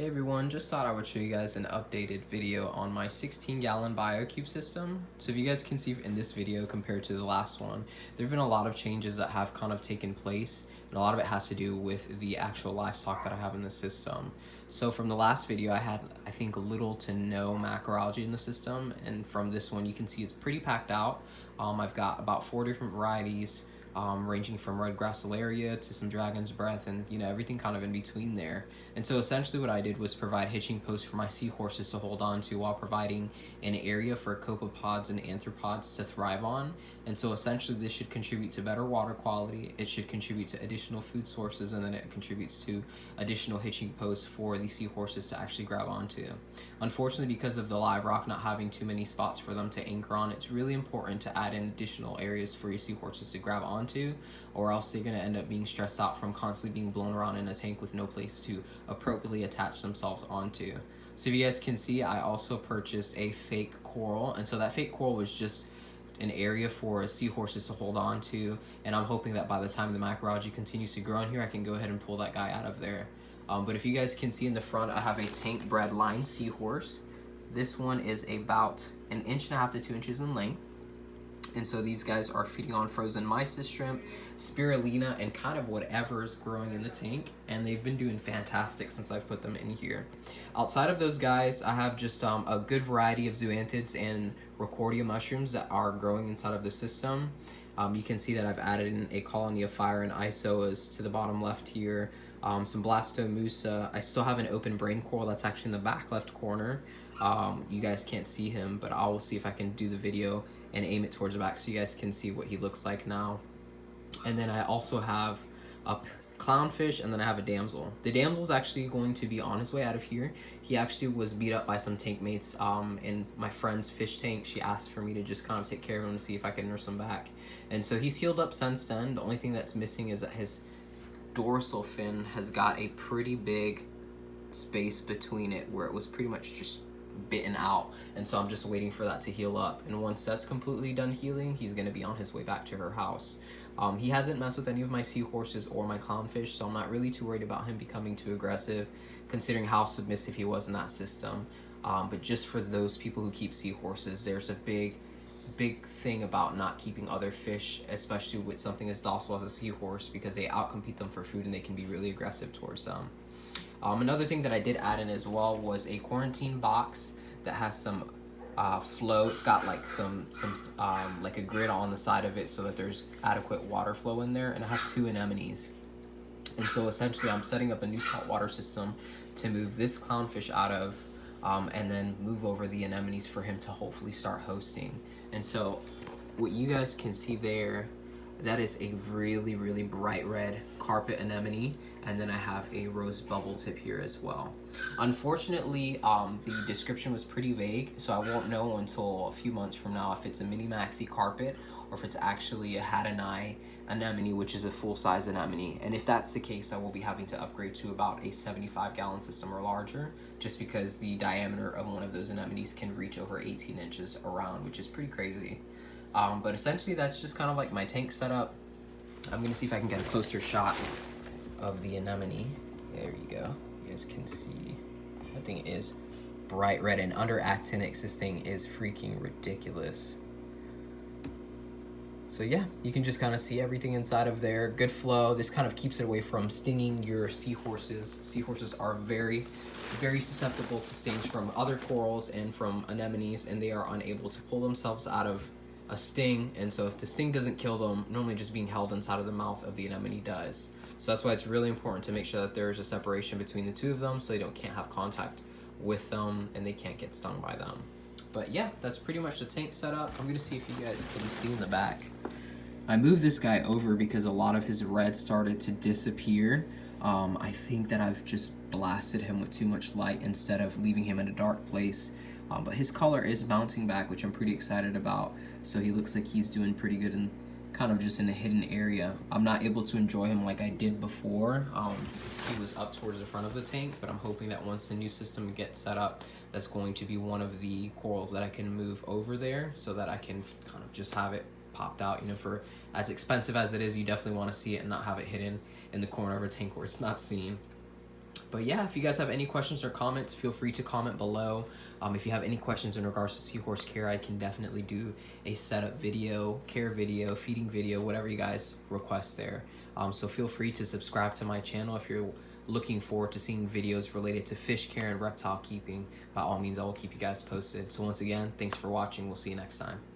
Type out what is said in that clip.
Hey everyone, just thought I would show you guys an updated video on my 16-gallon BioCube system. So if you guys can see in this video compared to the last one, there have been a lot of changes that have kind of taken place, and a lot of it has to do with the actual livestock that I have in the system. So from the last video, I had, I think, little to no macroalgae in the system, and from this one you can see it's pretty packed out. I've got about 4 different varieties, ranging from red gracilaria to some dragon's breath, and everything kind of in between there. And so essentially what I did was provide hitching posts for my seahorses to hold on to while providing an area for copepods and arthropods to thrive on. And so essentially this should contribute to better water quality, it should contribute to additional food sources, and then it contributes to additional hitching posts for the seahorses to actually grab onto. Unfortunately, because of the live rock not having too many spots for them to anchor on, it's really important to add in additional areas for your seahorses to grab onto, or else they're going to end up being stressed out from constantly being blown around in a tank with no place to appropriately attach themselves onto. So if you guys can see, I also purchased a fake coral, and so that fake coral was just an area for seahorses to hold on to, and I'm hoping that by the time the macroalgae continues to grow in here, I can go ahead and pull that guy out of there. But if you guys can see in the front, I have a tank bred line seahorse. This one is about 1.5 inches to 2 inches in length. And so these guys are feeding on frozen mysis shrimp, spirulina, and kind of whatever is growing in the tank. And they've been doing fantastic since I've put them in here. Outside of those guys, I have just a good variety of zoanthids and ricordea mushrooms that are growing inside of the system. You can see that I've added in a colony of fire and isoas to the bottom left here. Some blastomusa. I still have an open brain coral that's actually in the back left corner. You guys can't see him, but I will see if I can do the video and aim it towards the back so you guys can see what he looks like now. And then I also have a clownfish, and then I have a damsel. The damsel is actually going to be on his way out of here. He actually was beat up by some tank mates in my friend's fish tank. She asked for me to just kind of take care of him to see if I can nurse him back. And so he's healed up since then. The only thing that's missing is that his dorsal fin has got a pretty big space between it where it was pretty much just bitten out, and so I'm just waiting for that to heal up, and once that's completely done healing, he's going to be on his way back to her house. He hasn't messed with any of my seahorses or my clownfish, so I'm not really too worried about him becoming too aggressive, considering how submissive he was in that system. But just for those people who keep seahorses, there's a big thing about not keeping other fish, especially with something as docile as a seahorse, because they outcompete them for food and they can be really aggressive towards them. Another thing that I did add in as well was a quarantine box that has some flow. It's got like some like a grid on the side of it so that there's adequate water flow in there, and I have 2 anemones. And so essentially I'm setting up a new saltwater system to move this clownfish out of, and then move over the anemones for him to hopefully start hosting. And so what you guys can see there, that is a really, really bright red carpet anemone, and then I have a rose bubble tip here as well. Unfortunately, the description was pretty vague, so I won't know until a few months from now if it's a mini maxi carpet or if it's actually a Haddonai anemone, which is a full-size anemone. And if that's the case, I will be having to upgrade to about a 75-gallon system or larger, just because the diameter of one of those anemones can reach over 18 inches around, which is pretty crazy. But essentially that's just kind of like my tank setup. I'm gonna see if I can get a closer shot of the anemone. There you go. You guys can see that thing is bright red, and under actinics this thing is freaking ridiculous. So yeah, you can just kind of see everything inside of there. Good flow. This kind of keeps it away from stinging your seahorses. Seahorses are very, very susceptible to stings from other corals and from anemones, and they are unable to pull themselves out of a sting. And so if the sting doesn't kill them, normally just being held inside of the mouth of the anemone does. So that's why it's really important to make sure that there's a separation between the two of them so they can't have contact with them and they can't get stung by them. But yeah, that's pretty much the tank setup. I'm gonna see if you guys can see in the back. I moved this guy over because a lot of his red started to disappear. I think that I've just blasted him with too much light instead of leaving him in a dark place. But his color is bouncing back, which I'm pretty excited about. So he looks like he's doing pretty good and kind of just in a hidden area. I'm not able to enjoy him like I did before. He was up towards the front of the tank, but I'm hoping that once the new system gets set up, that's going to be one of the corals that I can move over there so that I can kind of just have it popped out. For as expensive as it is, you definitely want to see it and not have it hidden in the corner of a tank where it's not seen. But yeah, if you guys have any questions or comments, feel free to comment below. If you have any questions in regards to seahorse care, I can definitely do a setup video, care video, feeding video, whatever you guys request there. So feel free to subscribe to my channel if you're looking forward to seeing videos related to fish care and reptile keeping. By all means, I will keep you guys posted. So once again, thanks for watching. We'll see you next time.